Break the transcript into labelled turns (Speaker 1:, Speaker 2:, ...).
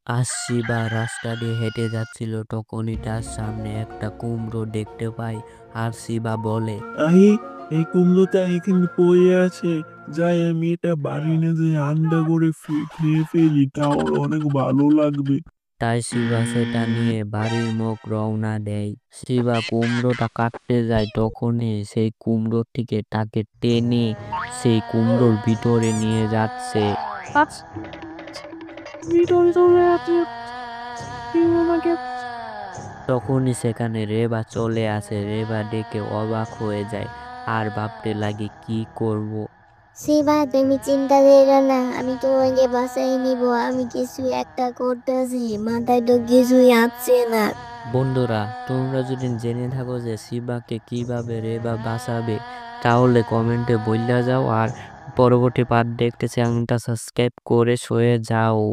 Speaker 1: আজ শিবা রাস্তা দিয়ে হেঁটে যাচ্ছিল, তখনই তার সামনে একটা কুমড়ো দেখতে পায়। আর শিবা বলে,
Speaker 2: আরে এই কুমড়োটা এখানে পড়ে আছে, যাই আমি এটা বাড়ি নিয়ে যাই আন্ডা করে খেয়ে ফেলি, তাহলে অনেক ভালো লাগবে।
Speaker 1: তাই শিবা সেটা নিয়ে বাড়ির মুখ রওনা দেয়। শিবা কুমড়োটা কাটতে যায়, তখনই সেই কুমড়ো থেকে তাকে টেনে সেই কুমড়োর ভিতরে নিয়ে যাচ্ছে।
Speaker 2: ভিতরে চলে আছে, কেউ আমাকে।
Speaker 1: তখনই সেখানে রেবা চলে আসে। রেবা দেখে অবাক হয়ে যায় আর ভাবতে লাগে কি করব।
Speaker 3: শিবা, তুমি চিন্তা করো না, আমি তোমাকে বাসায় নিব। আমি কিছু একটা করতেছি, মাথায় তো কিছুই আসছে না।
Speaker 1: বন্ধুরা, তোমরা যদি জেনে থাকো যে শিবাকে কিভাবে রেবা বাঁচাবে, তাহলে কমেন্টে বইলা যাও। আর পরবর্তী পার্ট দেখতে চ্যানেলটা সাবস্ক্রাইব করে সয়ে যাও।